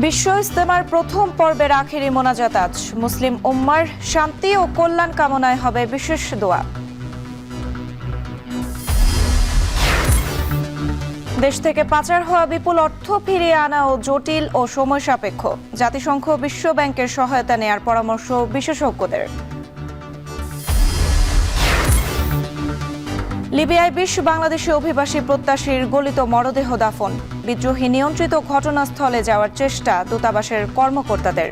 বিশ্ব ইজতেমার প্রথম পর্বের আখেরি মোনাজাত আজ। মুসলিম উম্মার শান্তি ও কল্যাণ কামনায় হবে বিশেষ দোয়া। দেশ থেকে পাচার হওয়া বিপুল অর্থ ফিরিয়ে আনা ও জটিল ও সময় সাপেক্ষ। জাতিসংঘ বিশ্ব ব্যাংকের সহায়তা নেয়ার পরামর্শ বিশেষজ্ঞদের। লিবিয়ায় ২০ বাংলাদেশি অভিবাসী প্রত্যাশীর গলিত মরদেহ দাফন। বিদ্রোহী নিয়ন্ত্রিত ঘটনাস্থলে যাওয়ার চেষ্টা দূতাবাসের কর্মকর্তাদের।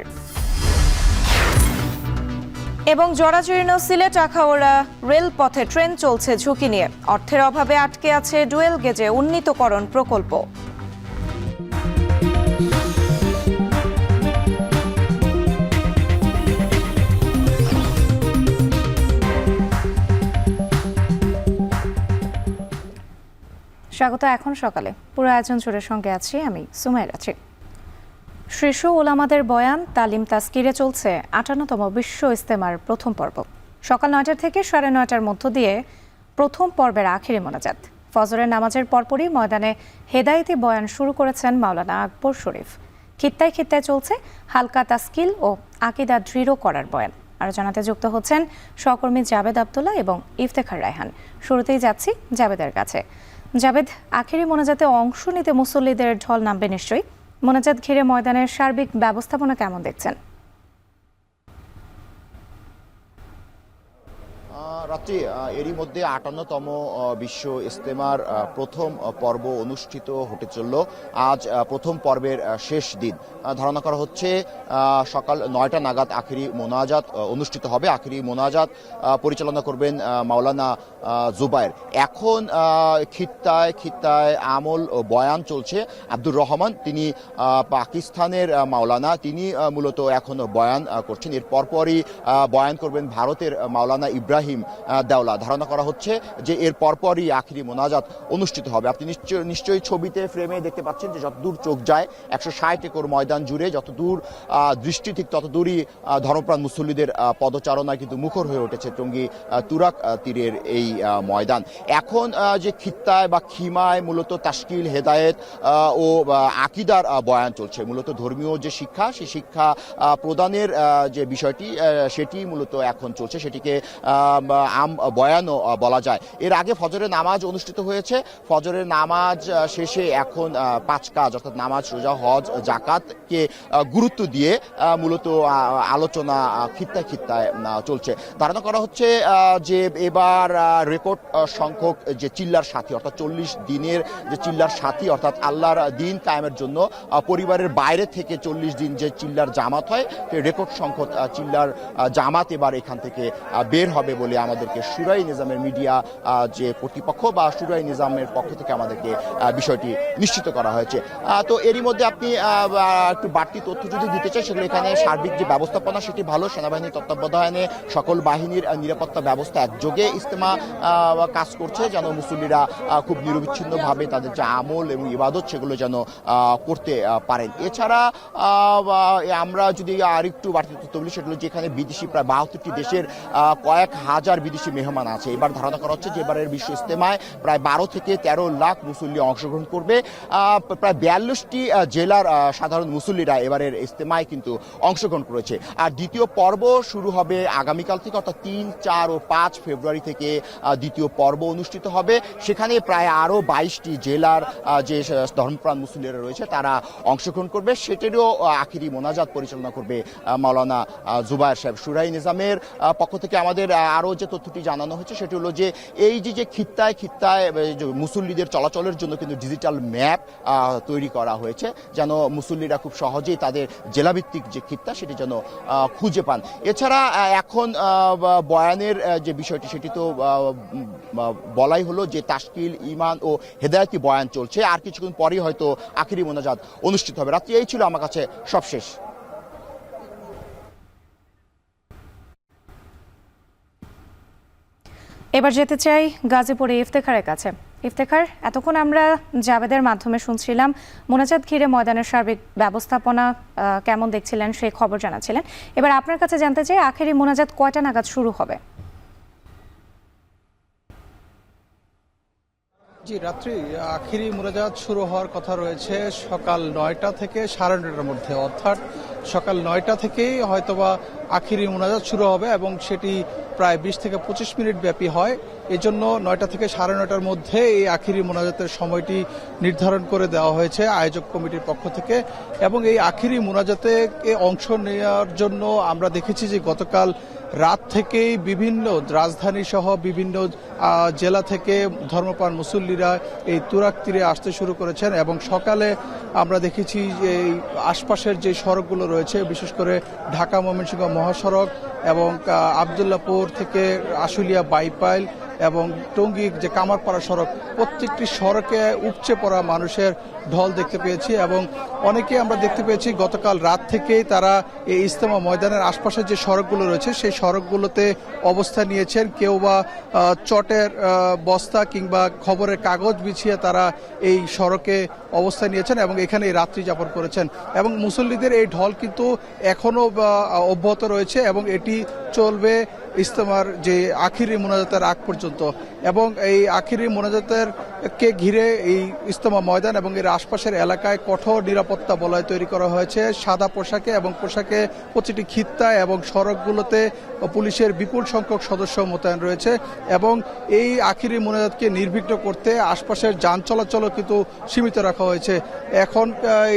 এবং জরাজীর্ণ সিলেট আখাউড়া রেলপথে ট্রেন চলছে ঝুঁকি নিয়ে। অর্থের অভাবে আটকে আছে ডুয়েল গেজে উন্নীতকরণ প্রকল্প। স্বাগত এখন সকালে পুরো আয়োজন জুড়ে সঙ্গে আছি আমি সুমাইরা। শীর্ষ ওলামাদের বয়ান তালিম তাজকিরে চলছে ৫৮তম বিশ্ব ইজতেমার প্রথম পর্ব। সকাল ৯টা থেকে ৯:৩০টার মধ্য দিয়ে প্রথম পর্বের আখেরি মোনাজাত। ফজরের নামাজের পরপরই ময়দানে হেদায়েতি বয়ান শুরু করেছেন মাওলানা আকবর শরীফ। খিত্তায় খিত্তায় চলছে হালকা তাস্কিল ও আকীদা দৃঢ় করার বয়ান। আর জানাতে যুক্ত হচ্ছেন সহকর্মী জাবেদ আব্দুল্লাহ এবং ইফতেখার রায়হান। শুরুতেই যাচ্ছি জাবেদের কাছে। জাবেদ, আখেরি মোনাজাতে অংশ নিতে মুসল্লিদের ঢল নামবে নিশ্চয়ই। মোনাজাত ঘিরে ময়দানের সার্বিক ব্যবস্থাপনা কেমন দেখছেন? রাত্রি এরই মধ্যে ৫৮তম বিশ্ব ইজতেমার প্রথম পর্ব অনুষ্ঠিত হতে চলল। আজ প্রথম পর্বের শেষ দিন। ধারণা করা হচ্ছে সকাল ৯টা নাগাদ আখেরি মোনাজাত অনুষ্ঠিত হবে। আখেরি মোনাজাত পরিচালনা করবেন মাওলানা জুবায়ের। এখন খিত্তায় খিত্তায় আমল ও বয়ান চলছে। আব্দুর রহমান, তিনি পাকিস্তানের মাওলানা, তিনি মূলত এখন বয়ান করছেন। এর পরপরই বয়ান করবেন ভারতের মাওলানা ইব্রাহিম দেওলা। ধারণা করা হচ্ছে যে এর পরপরই আখেরি মোনাজাত অনুষ্ঠিত হবে। আপনি নিশ্চয়ই ছবিতে ফ্রেমে দেখতে পাচ্ছেন যে যতদূর চোখ যায় ১৬০ একর ময়দান জুড়ে, যতদূর দৃষ্টি ঠিক ততদূরই ধর্মপ্রাণ মুসল্লিদের পদচারণায় কিন্তু মুখর হয়ে উঠেছে টঙ্গী তুরাক তীরের এই ময়দান। এখন যে খিত্তায় বা খিমায় মূলত তাশকিল, হেদায়েত ও আকীদার বয়ান চলছে। মূলত ধর্মীয় যে শিক্ষা, সেই শিক্ষা প্রদানের যে বিষয়টি সেটি মূলত এখন চলছে। সেটিকে বয়ানও বলা যায়। এর আগে ফজরের নামাজ অনুষ্ঠিত হয়েছে। ফজরের নামাজ শেষে এখন ৫ কাজ অর্থাৎ নামাজ, রোজা, হজ, জাকাতকে গুরুত্ব দিয়ে মূলত আলোচনা খিত্তায় খিত্তায় চলছে। ধারণা করা হচ্ছে যে এবার রেকর্ড সংখ্যক যে চিল্লার সাথী অর্থাৎ ৪০ দিনের যে চিল্লার সাথী অর্থাৎ আল্লাহর দিন কায়েমের জন্য পরিবারের বাইরে থেকে ৪০ দিন যে চিল্লার জামাত হয়, রেকর্ড সংখ্যক চিল্লার জামাত এবার এখান থেকে বের হবে বলে আমাদেরকে শুরাই নিজামের মিডিয়া যে কর্তৃপক্ষ বা শুরাই নিজামের পক্ষ থেকে আমাদেরকে বিষয়টি নিশ্চিত করা হয়েছে। তো এরই মধ্যে আপনি একটু বাড়তি তথ্য যদি দিতে চাই, সেগুলো এখানে সার্বিক যে ব্যবস্থাপনা সেটি ভালো। সেনাবাহিনীর তত্ত্বাবধানে সকল বাহিনীর নিরাপত্তা ব্যবস্থা একযোগে ইজতেমা কাজ করছে, যেন মুসল্লিরা খুব নিরবিচ্ছিন্নভাবে তাদের যে আমল এবং ইবাদত সেগুলো যেন করতে পারেন। এছাড়া আমরা যদি আরেকটু বাড়তি তথ্য বলি, সেগুলো যেখানে বিদেশি প্রায় ৭২টি দেশের কয়েক হাজার বিদেশি মেহমান আছে। এবার ধারণা করা হচ্ছে যে এবারের বিশ্ব ইজতেমায় প্রায় ১২ থেকে ১৩ লাখ মুসল্লি অংশগ্রহণ করবে। প্রায় ৪২টি জেলার সাধারণ মুসল্লিরা এবারের ইজতেমায় কিন্তু অংশগ্রহণ করেছে। আর দ্বিতীয় পর্ব শুরু হবে আগামীকাল থেকে, অর্থাৎ ৩, ৪ ও ৫ ফেব্রুয়ারি থেকে দ্বিতীয় পর্ব অনুষ্ঠিত হবে। সেখানে প্রায় আরও ২২টি জেলার যে ধর্মপ্রাণ মুসল্লিরা রয়েছে তারা অংশগ্রহণ করবে। সেটারও আখেরি মোনাজাত পরিচালনা করবে মাওলানা জুবায়ের সাহেব। শুরাই নিজামের পক্ষ থেকে আমাদের আরও যে তথ্যটি জানানো হয়েছে সেটি হলো যে এই যে খিত্তায় খিত্তায় মুসল্লিদের চলাচলের জন্য কিন্তু ডিজিটাল ম্যাপ তৈরি করা হয়েছে, যেন মুসল্লিরা খুব সহজেই তাদের জেলাভিত্তিক যে খিত্তা সেটি যেন খুঁজে পান। এছাড়া এখন বয়ানের যে বিষয়টি সেটি তো বলাই হলো যে তাশকিল, ঈমান ও হেদায়েতি বয়ান চলছে। আর কিছুক্ষণ পরেই হয়তো আখেরি মোনাজাত অনুষ্ঠিত হবে। রাত্রি এই ছিল আমার কাছে সবশেষ। এবার যেতে চাই গাজীপুরে ইফতেখারের কাছে। ইফতেখার, এতক্ষণ আমরা জাবেদের মাধ্যমে শুনছিলাম মোনাজাত ঘিরে ময়দানের সার্বিক ব্যবস্থাপনা কেমন দেখছিলেন সেই খবর জানাচ্ছিলেন। এবার আপনার কাছে জানতে চাই আখেরি মোনাজাত কয়টা নাগাদ শুরু হবে? জি, রাত্রি আখিরি মোনাজাত শুরু হওয়ার কথা রয়েছে সকাল 9টা থেকে 9:30টার মধ্যে, অর্থাৎ সকাল 9টা থেকেই হয়তোবা আখিরি মোনাজাত শুরু হবে এবং সেটি প্রায় 20 থেকে 25 মিনিট ব্যাপী হয়। এজন্য 9টা থেকে 9:30টার মধ্যে এই আখিরি মোনাজাতের সময়টি নির্ধারণ করে দেওয়া হয়েছে আয়োজক কমিটির পক্ষ থেকে। এবং এই আখিরি মোনাজাতে অংশ নেওয়ার জন্য আমরা দেখেছি যে গতকাল রাত থেকেই বিভিন্ন রাজধানী সহ বিভিন্ন জেলা থেকে ধর্মপ্রাণ মুসল্লিরা এই তুরাগ তীরে আসতে শুরু করেছেন এবং সকালে আমরা দেখেছি যে এই আশপাশের যে সড়কগুলো রয়েছে, বিশেষ করে ঢাকা ময়মনসিংহ মহাসড়ক এবং আবদুল্লাপুর থেকে আশুলিয়া বাইপাইল এবং টঙ্গী যে কামারপাড়া সড়ক, প্রত্যেকটি সড়কে উপচে পড়া মানুষের ঢল দেখতে পেয়েছি। এবং অনেকে আমরা দেখতে পেয়েছি গতকাল রাত থেকেই তারা এই ইজতেমা ময়দানের আশপাশের যে সড়কগুলো রয়েছে সেই সড়কগুলোতে অবস্থান নিয়েছেন। কেউ বা চটের বস্তা কিংবা খবরের কাগজ বিছিয়ে তারা এই সড়কে অবস্থান নিয়েছেন এবং এখানে রাত্রি যাপন করেছেন। এবং মুসল্লিদের এই ঢল কিন্তু এখনও অব্যাহত রয়েছে এবং এটি চলবে ইজতেমার যে আখিরি মোনাজাতের আগ পর্যন্ত। এবং এই আখিরি মোনাজাতের কে ঘিরে এই ইজতেমা ময়দান এবং এর আশপাশের এলাকায় কঠোর নিরাপত্তা বলয় তৈরি করা হয়েছে সাদা পোশাকে, এবং পোশাকে প্রতিটি খিত্তা এবং সড়কগুলোতে পুলিশের বিপুল সংখ্যক সদস্য মোতায়েন রয়েছে। এবং এই আখিরি মোনাজাতকে নির্বিঘ্ন করতে আশপাশের যান চলাচলও কিন্তু সীমিত রাখা হয়েছে। এখন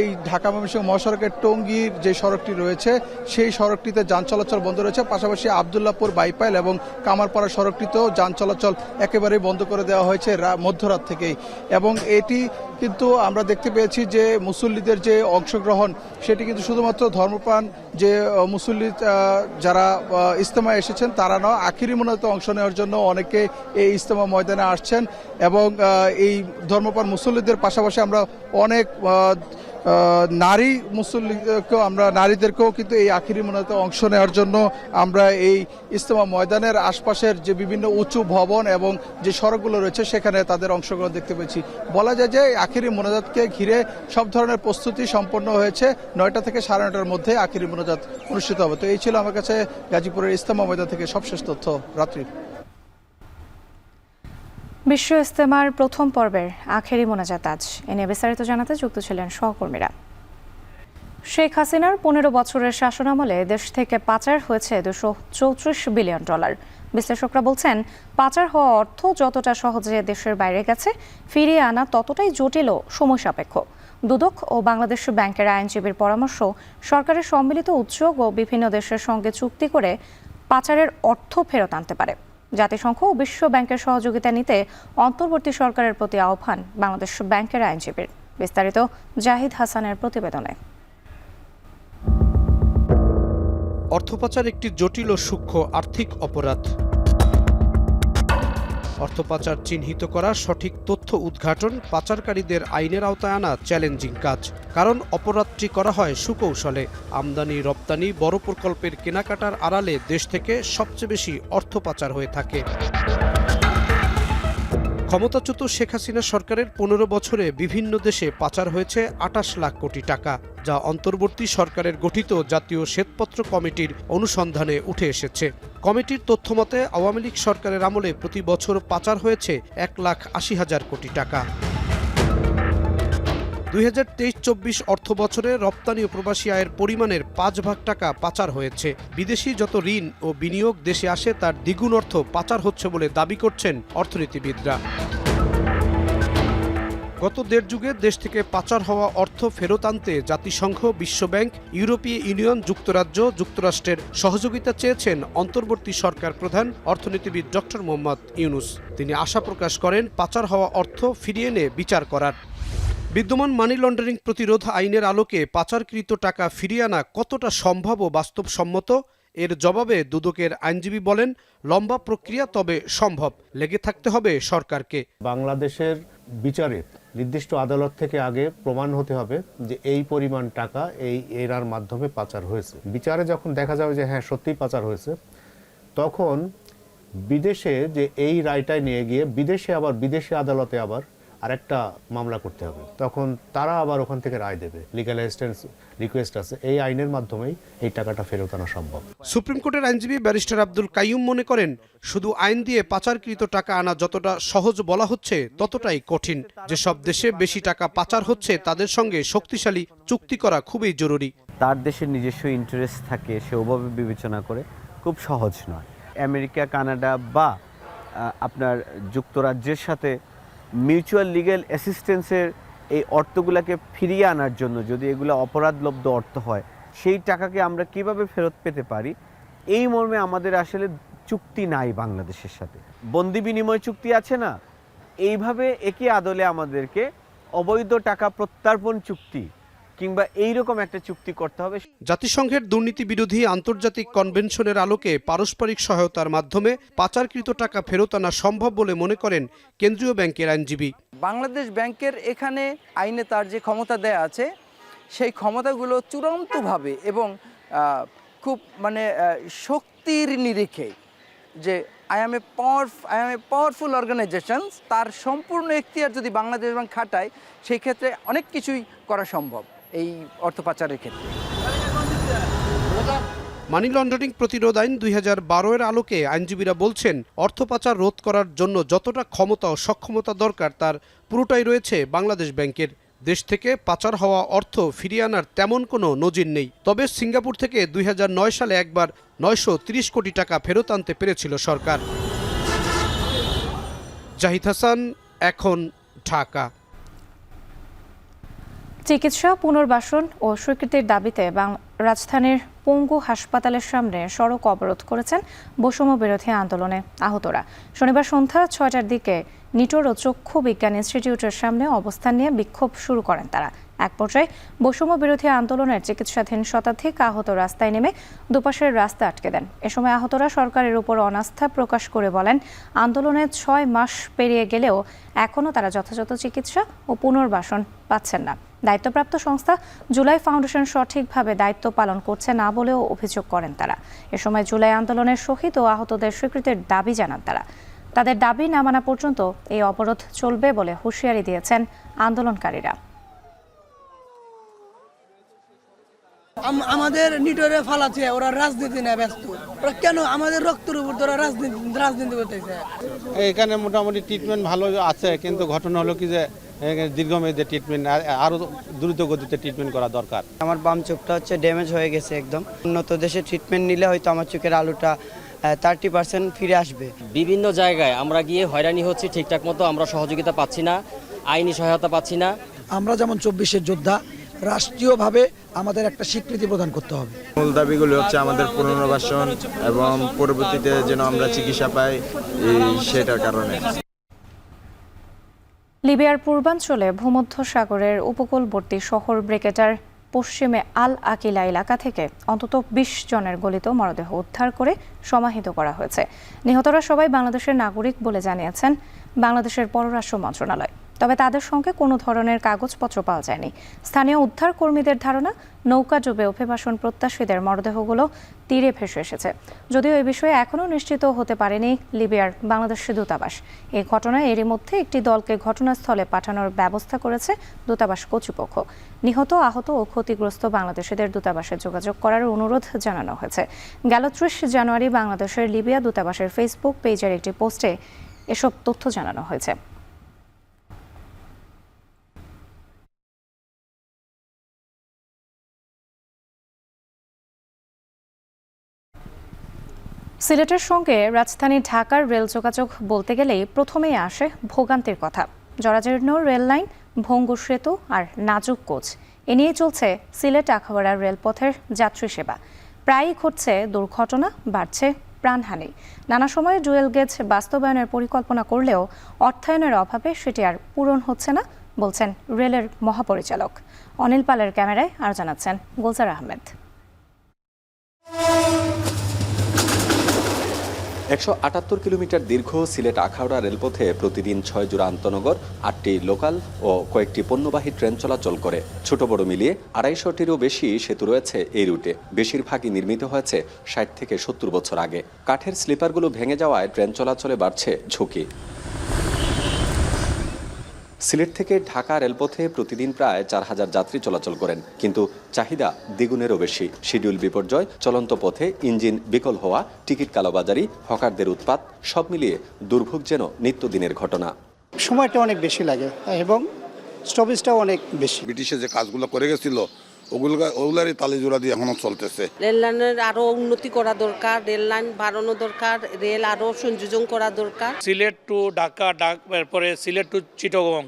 এই ঢাকা ময়মনসিংহ মহাসড়কের টঙ্গীর যে সড়কটি রয়েছে সেই সড়কটিতে যান চলাচল বন্ধ রয়েছে, পাশাপাশি আবদুল্লাপুর বাইপাইল এবং কামারপাড়া সড়কটিতেও যান চলাচল একেবারেই বন্ধ করে দেওয়া হয়েছে মধ্যরাত থেকেই। এবং এটি কিন্তু আমরা দেখতে পেয়েছি যে মুসল্লিদের যে অংশগ্রহণ সেটি কিন্তু শুধুমাত্র ধর্মপ্রাণ যে মুসল্লি যারা ইজতেমায় এসেছেন তারা নয়, আখিরি মোনাজাতে অংশ নেওয়ার জন্য অনেকে এই ইজতেমা ময়দানে আসছেন। এবং এই ধর্মপ্রাণ মুসল্লিদের পাশাপাশি আমরা অনেক নারী মুসল্লিকেও নারীদেরকেও কিন্তু এই আখিরি মোনাজাতে অংশ নেওয়ার জন্য আমরা এই ইজতেমা ময়দানের আশপাশের যে বিভিন্ন উঁচু ভবন এবং যে সড়কগুলো রয়েছে সেখানে তাদের অংশগ্রহণ দেখতে পেয়েছি। বলা যায় যে আখিরি মোনাজাতকে ঘিরে সব ধরনের প্রস্তুতি সম্পন্ন হয়েছে। 9টা থেকে 9:30টার মধ্যে আখিরি মোনাজাত অনুষ্ঠিত হবে। তো এই ছিল আমার কাছে গাজীপুরের ইজতেমা ময়দান থেকে সবশেষ তথ্য। রাত্রি বিশ্ব ইজতেমার প্রথম পর্বের আখেরি মোনাজাত আজ। এ নিয়ে বিস্তারিত জানাতে যুক্ত ছিলেন সহকর্মীরা। শেখ হাসিনার 15 বছরের শাসনামলে দেশ থেকে পাচার হয়েছে $234 বিলিয়ন। বিশ্লেষকরা বলছেন, পাচার হওয়া অর্থ যতটা সহজে দেশের বাইরে গেছে, ফিরিয়ে আনা ততটাই জটিল ও সময় সাপেক্ষ। দুদক ও বাংলাদেশ ব্যাংকের আইনজীবীর পরামর্শ, সরকারের সম্মিলিত উদ্যোগ ও বিভিন্ন দেশের সঙ্গে চুক্তি করে পাচারের অর্থ ফেরত আনতে পারে। জাতিসংঘ ও বিশ্ব ব্যাংকের সহযোগিতা নিতে অন্তর্বর্তী সরকারের প্রতি আহ্বান বাংলাদেশ ব্যাংকের আইনজীবীর। বিস্তারিত জাহিদ হাসানের প্রতিবেদনে। অর্থপাচার একটি জটিল ও সূক্ষ্ম আর্থিক অপরাধ। অর্থপাচার চিহ্নিত করা, সঠিক তথ্য উদ্ঘাটন, পাচারকারীদের আইনের আওতায় আনা চ্যালেঞ্জিং কাজ। কারণ অপরাধটি করা হয় সুকৌশলে। আমদানি রপ্তানি, বড় প্রকল্পের কেনাকাটার আড়ালে দেশ থেকে সবচেয়ে বেশি অর্থ পাচার হয়ে থাকে। ক্ষমতাচ্যুত শেখ হাসিনা সরকারের 15 বছরে বিভিন্ন দেশে পাচার হয়েছে 28 লাখ কোটি টাকা, যা অন্তর্বর্তী সরকারের গঠিত জাতীয় শ্বেতপত্র কমিটির অনুসন্ধানে উঠে এসেছে। কমিটির তথ্যমতে আওয়ামী লীগ সরকারের আমলে প্রতি বছর পাচার হয়েছে 1,80,000 কোটি টাকা। 2023-24 অর্থ বছরে রপ্তানি ও প্রবাসী আয়ের পরিমাণের 5 ভাগ টাকা পাচার হয়েছে। বিদেশি যত ঋণ ও বিনিয়োগ দেশে আসে তার দ্বিগুণ অর্থ পাচার হচ্ছে বলে দাবি করছেন অর্থনীতিবিদরা। গত 1.5 যুগে দেশ থেকে পাচার হওয়া অর্থ ফেরত আনতে জাতিসংঘ, বিশ্বব্যাংক, ইউরোপীয় ইউনিয়ন, যুক্তরাজ্য, যুক্তরাষ্ট্রের সহযোগিতা চেয়েছেন অন্তর্বর্তী সরকার প্রধান অর্থনীতিবিদ ডক্টর মোহাম্মদ ইউনূস। তিনি আশা প্রকাশ করেন পাচার হওয়া অর্থ ফিরিয়ে এনে বিচার করার। বিদ্যমান মানি লন্ডারিং প্রতিরোধ আইনের আলোকে পাচারকৃত টাকা ফিরিয়ে আনা কতটা সম্ভব ও বাস্তবসম্মত, এর জবাবে দুদকের আইনজীবী বলেন, লম্বা প্রক্রিয়া, তবে সম্ভব। লেগে থাকতে হবে সরকারকে। বাংলাদেশের বিচারে নির্দিষ্ট আদালত থেকে আগে প্রমাণ হতে হবে যে এই পরিমাণ টাকা এই এরার মাধ্যমে পাচার হয়েছে। বিচারে যখন দেখা যাবে যে হ্যাঁ সত্যিই পাচার হয়েছে, তখন বিদেশে যে এই রায়টায় নিয়ে গিয়ে বিদেশি আদালতে আবার আরেকটা মামলা করতে হবে, তখন তারা আবার ওখান থেকে রায় দেবে। লিগ্যাল অ্যাসিস্ট্যান্স রিকোয়েস্ট আছে, এই আইনের মাধ্যমেই এই টাকাটা ফেরত আনা সম্ভব। সুপ্রিম কোর্টের আইনজীবী ব্যারিস্টার আব্দুল কাইয়ুম মনে করেন, শুধু আইন দিয়ে পাচারকৃত টাকা আনা যতটা সহজ বলা হচ্ছে ততটাই কঠিন। যেসব দেশে বেশি টাকা পাচার হচ্ছে তাদের সঙ্গে শক্তিশালী চুক্তি করা খুবই জরুরি। তার দেশের নিজস্ব ইন্টারেস্ট থাকে, সে ওভাবে বিবেচনা করে, খুব সহজ নয়। আমেরিকা, কানাডা বা আপনার যুক্তরাজ্যের সাথে মিউচুয়াল লিগ্যাল অ্যাসিস্ট্যান্সের এই অর্থগুলোকে ফিরিয়ে আনার জন্য যদি এগুলো অপরাধলব্ধ অর্থ হয়, সেই টাকাকে আমরা কিভাবে ফেরত পেতে পারি, এই মর্মে আমাদের আসলে চুক্তি নাই বাংলাদেশের সাথে। বন্দি বিনিময় চুক্তি আছে না, এইভাবে একই আদলে আমাদেরকে অবৈধ টাকা প্রত্যার্পণ চুক্তি কিংবা এইরকম একটা চুক্তি করতে হবে। জাতিসংঘের দুর্নীতি বিরোধী আন্তর্জাতিক কনভেনশনের আলোকে পারস্পরিক সহায়তার মাধ্যমে পাচারকৃত টাকা ফেরত আনা সম্ভব বলে মনে করেন কেন্দ্রীয় ব্যাংকের আইনজীবী। বাংলাদেশ ব্যাংকের এখানে আইনে তার যে ক্ষমতা দেয়া আছে, সেই ক্ষমতাগুলো চূড়ান্তভাবে এবং খুব শক্তির নিরিখে যে I am a powerful organisations, তার সম্পূর্ণ এখতিয়ার যদি বাংলাদেশ ব্যাংক খাটায়, সেই ক্ষেত্রে অনেক কিছুই করা সম্ভব এই অর্থ পাচারের ক্ষেত্রে। মানি লন্ডারিং প্রতিরোধ আইন 2012-এর আলোকে আইনজীবীরা বলছেন, অর্থ পাচার রোধ করার জন্য যতটা ক্ষমতা ও সক্ষমতা দরকার তার পুরোটাই রয়েছে বাংলাদেশ ব্যাংকের। দেশ থেকে পাচার হওয়া অর্থ ফিরিয়ে আনার তেমন কোনো নজির নেই। তবে সিঙ্গাপুর থেকে 2009 সালে একবার 930 কোটি টাকা ফেরত আনতে পেরেছিল সরকার। জাহিদ হাসান, এখন, ঢাকা। চিকিৎসা পুনর্বাসন ও স্বীকৃতির দাবিতে রাজধানীর পঙ্গু হাসপাতালের সামনে সড়ক অবরোধ করেছেন বৈষম্য বিরোধী আন্দোলনে আহতরা। শনিবার সন্ধ্যা 6টার দিকে নিটোর ও চক্ষু বিজ্ঞান ইনস্টিটিউটের সামনে অবস্থান নিয়ে বিক্ষোভ শুরু করেন তারা। এক পর্যায়ে বৈষম্য বিরোধী আন্দোলনের চিকিৎসাধীন শতাধিক আহত রাস্তায় নেমে দুপাশের রাস্তা আটকে দেন। এ সময় আহতরা সরকারের উপর অনাস্থা প্রকাশ করে বলেন, আন্দোলনের 6 মাস পেরিয়ে গেলেও এখনও তারা যথাযথ চিকিৎসা ও পুনর্বাসন পাচ্ছেন না। দায়িত্বপ্রাপ্ত সংস্থা জুলাই ফাউন্ডেশন সঠিকভাবে দায়িত্ব পালন করছে না বলেও অভিযোগ করেন তারা। এ সময় জুলাই আন্দোলনের শহীদ ও আহতদের স্বীকৃতির দাবি জানান তারা। তাদের দাবি না মানা পর্যন্ত এই অবরোধ চলবে বলে হুঁশিয়ারি দিয়েছেন আন্দোলনকারীরা। আমাদের নিটোরে ফালাচ্ছে, ওরা রাজনীতি নিয়ে ব্যস্ত। ওরা কেন আমাদের রক্তের উপর ওরা রাজনীতি করতেছে? এখানে মোটামুটি ট্রিটমেন্ট ভালো আছে, কিন্তু ঘটনা হলো কি যে দীর্ঘমেয়াদী ট্রিটমেন্ট, আরো দ্রুত গতিতে ট্রিটমেন্ট করা দরকার। আমার বাম চোখটা ড্যামেজ হয়ে গেছে একদম। উন্নত দেশে ট্রিটমেন্ট নিলে হয়তো আমার চোখের আলোটা 30% ফিরে আসবে। বিভিন্ন জায়গায় আমরা গিয়ে হয়রানি হচ্ছি, ঠিকঠাক মতো আমরা সহযোগিতা পাচ্ছি না, আইনি সহায়তা পাচ্ছি না। আমরা যেমন 24-এর যোদ্ধা, রাষ্ট্রীয়ভাবে আমাদের একটা স্বীকৃতি প্রদান করতে হবে। মূল দাবিগুলো হচ্ছে আমাদের পুনর্বাসন এবং পরবর্তীতে যেন আমরা চিকিৎসা পাই, সেটার কারণে। লিবিয়ার পূর্বাঞ্চলে ভূমধ্যসাগরের উপকূলবর্তী শহর ব্রেকেটার পশ্চিমে আল আকিলা এলাকা থেকে অন্তত 20 জনের গলিত মরদেহ উদ্ধার করে সমাহিত করা হয়েছে। নিহতরা সবাই বাংলাদেশের নাগরিক বলে জানিয়েছেন বাংলাদেশের পররাষ্ট্র মন্ত্রণালয়। তবে তাদের সঙ্গে কোনো ধরনের কাগজপত্র পাওয়া যায়নি। স্থানীয় উদ্ধার কর্মীদের ধারণা, নৌকা ডুবে অভিবাসন প্রত্যাশীদের মরদেহগুলো তীরে ভেসে এসেছে। যদিও এই বিষয়ে এখনও নিশ্চিত হতে পারেনি লিবিয়ার বাংলাদেশের দূতাবাস। এই ঘটনায় এরই মধ্যে একটি দলকে ঘটনাস্থলে পাঠানোর ব্যবস্থা করেছে দূতাবাস কর্তৃপক্ষ। নিহত, আহত ও ক্ষতিগ্রস্ত বাংলাদেশিদের দূতাবাসে যোগাযোগ করার অনুরোধ জানানো হয়েছে। গেল 30 জানুয়ারি বাংলাদেশের লিবিয়া দূতাবাসের ফেসবুক পেজের একটি পোস্টে এসব তথ্য জানানো হয়েছে। সিলেটের সঙ্গে রাজধানী ঢাকার রেল যোগাযোগ বলতে গেলেই প্রথমেই আসে ভোগান্তির কথা। জরাজীর্ণ রেল লাইন, ভঙ্গুর সেতু আর নাজুক কোচ, এ নিয়ে চলছে সিলেট আখাউড়া রেলপথের যাত্রী সেবা। প্রায়ই ঘটছে দুর্ঘটনা, বাড়ছে প্রাণহানি। নানা সময়ে ডুয়েল গেজ বাস্তবায়নের পরিকল্পনা করলেও অর্থায়নের অভাবে সেটি আর পূরণ হচ্ছে না বলছেন রেলের মহাপরিচালক। অনিল পালের ক্যামেরায় আর জানাচ্ছেন গুলজার আহমেদ। 178 কিলোমিটার দীর্ঘ সিলেট আখাউড়া রেলপথে প্রতিদিন 6 জোড়া আন্তনগর, 8টি লোকাল ও কয়েকটি পণ্যবাহী ট্রেন চলাচল করে। ছোট বড় মিলিয়ে 250টিরও বেশি সেতু রয়েছে এই রুটে। বেশিরভাগই নির্মিত হয়েছে 60 থেকে 70 বছর আগে। কাঠের স্লিপারগুলো ভেঙে যাওয়ায় ট্রেন চলাচলে বাড়ছে ঝুঁকি। সিলেট থেকে ঢাকা রেলপথে প্রতিদিন প্রায় 4,000 যাত্রী চলাচল করেন, কিন্তু চাহিদা দ্বিগুণেরও বেশি। শিডিউল বিপর্যয়, চলন্ত পথে ইঞ্জিন বিকল হওয়া, টিকিট কালোবাজারি, হকারদের উৎপাত, সব মিলিয়ে দুর্ভোগ যেন নিত্যদিনের ঘটনা। সময়টা অনেক বেশি লাগে এবং স্টপেজটাও অনেক বেশি। ব্রিটিশে যে কাজগুলো করে গেছিল ওগুলারই তালিজোড়া দিয়ে এখনো চলতেছে। রেল লাইনের আরো উন্নতি করা দরকার, রেল লাইন বাড়ানো দরকার, রেল আরো সংযোজন করা দরকার। সিলেট টু ঢাকা, এরপরে সিলেট টু চিটাগং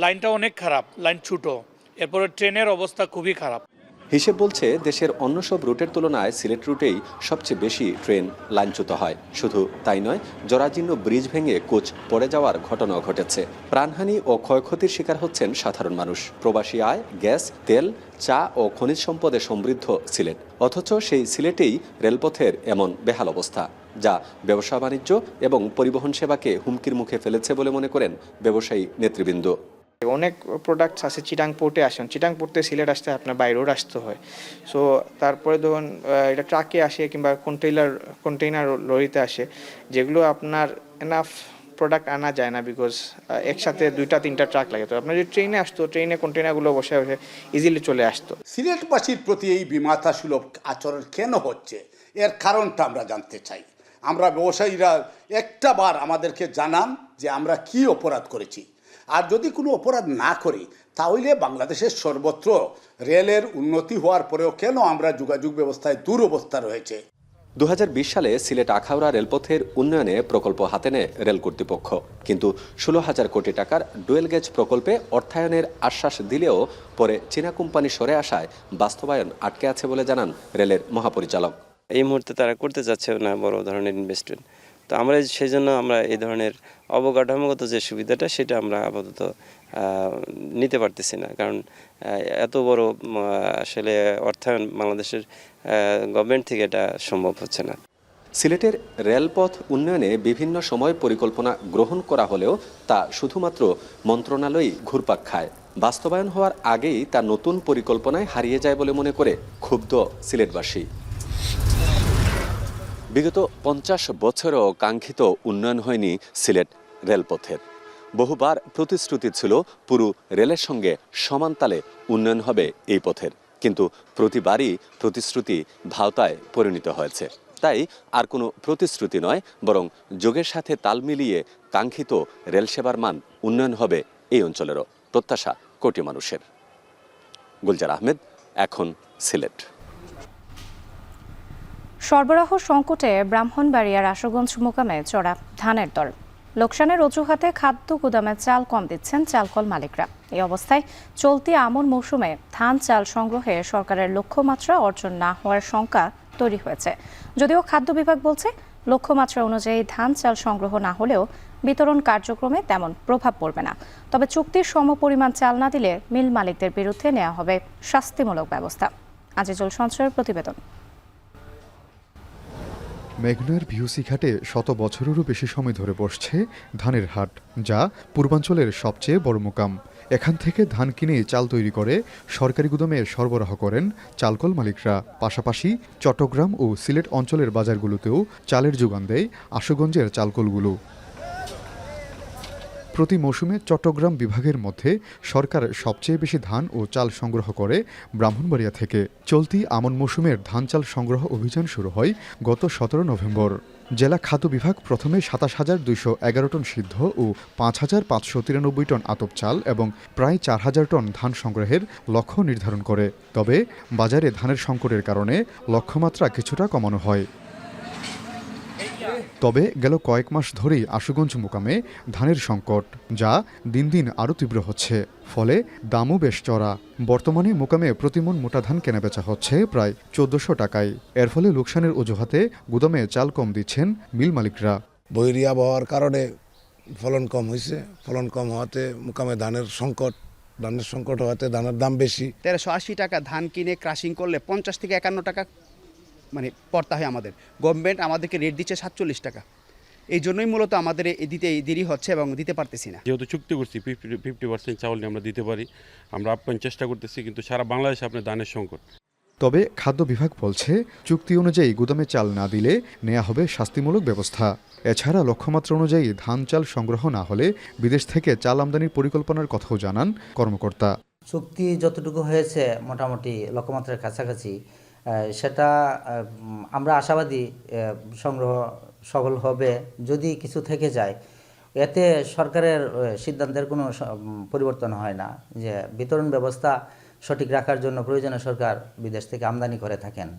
লাইনটা অনেক খারাপ, লাইন ছোট, এরপরে ট্রেনের অবস্থা খুবই খারাপ। হিসেব বলছে দেশের অন্য সব রুটের তুলনায় সিলেট রুটেই সবচেয়ে বেশি ট্রেন লাইনচ্যুত হয়। শুধু তাই নয়, জরাজীর্ণ ব্রিজ ভেঙে কোচ পড়ে যাওয়ার ঘটনাও ঘটেছে। প্রাণহানি ও ক্ষয়ক্ষতির শিকার হচ্ছেন সাধারণ মানুষ। প্রবাসী আয়, গ্যাস, তেল, চা ও খনিজ সম্পদে সমৃদ্ধ সিলেট, অথচ সেই সিলেটেই রেলপথের এমন বেহাল অবস্থা, যা ব্যবসা বাণিজ্য এবং পরিবহন সেবাকে হুমকির মুখে ফেলেছে বলে মনে করেন ব্যবসায়ী নেতৃবৃন্দ। অনেক প্রোডাক্টস আছে চিটাং পোর্টে আসেন, চিটাং পোর্ট থেকে সিলেট আসতে আপনার বাই রোড আসতে হয়। সো তারপরে ধরুন এটা ট্রাকে আসে কিংবা কন্টেইনার লরিতে আসে, যেগুলো আপনার এনাফ প্রোডাক্ট আনা যায় না, বিকজ একসাথে 2-3টা ট্রাক লাগে। তো আপনার যদি ট্রেনে আসতো, ট্রেনে কন্টেইনারগুলো বসে বসে ইজিলি চলে আসতো। সিলেটবাসীর প্রতি এই বিমাতা সুলভ আচরণ কেন হচ্ছে, এর কারণটা আমরা জানতে চাই। আমরা ব্যবসায়ীরা একটা বার আমাদেরকে জানান যে আমরা কি অপরাধ করেছি, আর যদি কোনো অপরাধ না করি তাহলে বাংলাদেশের সর্বত্র রেলের উন্নতি হওয়ার পরেও কেন আমরা যোগাযোগ ব্যবস্থায় দুরবস্থা রয়েছে। 2020 সালে সিলেট আখাউড়া রেলপথের উন্নয়নে প্রকল্প হাতে নেয় রেল কর্তৃপক্ষ, কিন্তু 16,000 কোটি টাকার ডুয়েল গেজ প্রকল্পে অর্থায়নের আশ্বাস দিলেও পরে চীনা কোম্পানি সরে আসায় বাস্তবায়ন আটকে আছে বলে জানান রেলের মহাপরিচালক। এই মুহূর্তে তারা করতে চাচ্ছে না বড় ধরনের ইনভেস্টমেন্ট। তো আমরা সেই জন্য আমরা এই ধরনের অবকাঠামোগত যে সুবিধাটা সেটা আমরা আপাতত নিতে পারতেছি না, কারণ এত বড় আসলে অর্থায়ন বাংলাদেশের গভর্নমেন্ট থেকে এটা সম্ভব হচ্ছে না। সিলেটের রেলপথ উন্নয়নে বিভিন্ন সময় পরিকল্পনা গ্রহণ করা হলেও তা শুধুমাত্র মন্ত্রণালয়ই ঘুরপাক খায়। বাস্তবায়ন হওয়ার আগেই তা নতুন পরিকল্পনায় হারিয়ে যায় বলে মনে করে ক্ষুব্ধ সিলেটবাসী। বিগত 50 বছরও কাঙ্ক্ষিত উন্নয়ন হয়নি সিলেট রেলপথের। বহুবার প্রতিশ্রুতি ছিল পুরো রেলের সঙ্গে সমান তালে উন্নয়ন হবে এই পথের, কিন্তু প্রতিবারই প্রতিশ্রুতি ভাওতায় পরিণত হয়েছে। তাই আর কোনো প্রতিশ্রুতি নয়, বরং যোগের সাথে তাল মিলিয়ে কাঙ্ক্ষিত রেল সেবার মান উন্নয়ন হবে এই অঞ্চলেরও প্রত্যাশা কোটি মানুষের। গুলজার আহমেদ, এখন সিলেট। সরবরাহ সংকটে ব্রাহ্মণবাড়িয়ার আশুগঞ্জ মোকামে চড়া ধানের দর। লোকসানের অজুহাতে খাদ্য গুদামে চাল কম দিচ্ছেন চালকল মালিকরা। এই অবস্থায় চলতি আমন মৌসুমে ধান চাল সংগ্রহে সরকারের লক্ষ্যমাত্রা অর্জন না হওয়ার শঙ্কা তৈরি হয়েছে। যদিও খাদ্য বিভাগ বলছে লক্ষ্যমাত্রা অনুযায়ী ধান চাল সংগ্রহ না হলেও বিতরণ কার্যক্রমে তেমন প্রভাব পড়বে না। তবে চুক্তির সমপরিমাণ চাল না দিলে মিল মালিকদের বিরুদ্ধে নেওয়া হবে শাস্তিমূলক ব্যবস্থা। আজিজুল সঞ্চয়ের প্রতিবেদন। মেঘনার ভিউসি ঘাটে 100 বছরেরও বেশি সময় ধরে বসছে ধানের হাট, যা পূর্বাঞ্চলের সবচেয়ে বড় মোকাম। এখান থেকে ধান কিনে চাল তৈরি করে সরকারি গুদামে সরবরাহ করেন চালকল মালিকরা। পাশাপাশি চট্টগ্রাম ও সিলেট অঞ্চলের বাজারগুলোতেও চালের যোগান দেয় আশুগঞ্জের চালকলগুলো। প্রতি মৌসুমে চট্টগ্রাম বিভাগের মধ্যে সরকার সবচেয়ে বেশি ধান ও চাল সংগ্রহ করে ব্রাহ্মণবাড়িয়া থেকে। চলতি আমন মৌসুমের ধান চাল সংগ্রহ অভিযান শুরু হয় গত 17 নভেম্বর। জেলা খাদ্য বিভাগ প্রথমে 27,211 টন সিদ্ধ ও 5,593 টন আতপ চাল এবং প্রায় 4,000 টন ধান সংগ্রহের লক্ষ্য নির্ধারণ করে। তবে বাজারে ধানের সংকটের কারণে লক্ষ্যমাত্রা কিছুটা কমানো হয়। তবে গেল কয়েক মাস ধরেই আশুগঞ্জ মোকামে ধানের সংকট, যা দিন দিন আরও তীব্র হচ্ছে। ফলে দামও বেশ চড়া। বর্তমানে মোকামে প্রতিমন মোটা ধান কেনাবেচা হচ্ছে প্রায় 1400 টাকায়। এর ফলে লোকসানের অজুহাতে গুদামে চাল কম দিচ্ছেন মিল মালিকরা। বৈরী আবহাওয়ার কারণে ফলন কম হয়েছে, ফলন কম হওয়াতে মোকামে ধানের সংকট হওয়াতে ধানের দাম বেশি। 1380 টাকা ধান কিনে ক্রাশিং করলে 50 থেকে 51 টাকা পড়তে হয় আমাদের। গভর্নমেন্ট আমাদেরকে রেট দিচ্ছে 47 টাকা। এই জন্যই মূলত আমাদের দিতে দেরি হচ্ছে এবং দিতে পারতেছি না। যেহেতু চুক্তি করছি 50% চাউল আমরা দিতে পারি, আমরা আপ্যায়ন চেষ্টা করতেছি, কিন্তু সারা বাংলাদেশে আপনার ধানের সংকট। তবে খাদ্য বিভাগ বলছে চুক্তি অনুযায়ী গুদামে চাল না দিলে নেওয়া হবে শাস্তিমূলক ব্যবস্থা। এছাড়া লক্ষ্যমাত্রা অনুযায়ী ধান চাল সংগ্রহ না হলে বিদেশ থেকে চাল আমদানির পরিকল্পনার কথাও জানান কর্মকর্তা। চুক্তি যতটুকু হয়েছে মোটামুটি লক্ষ্যমাত্রার কাছাকাছি, সেটা আমরা আশাবাদী সংগ্রহ সফল হবে। যদি কিছু থেকে যায়, এতে সরকারের সিদ্ধান্তের কোনো পরিবর্তন হয় না, যে বিতরণ ব্যবস্থা সঠিক রাখার জন্য প্রয়োজনে সরকার বিদেশ থেকে আমদানি করে থাকেন।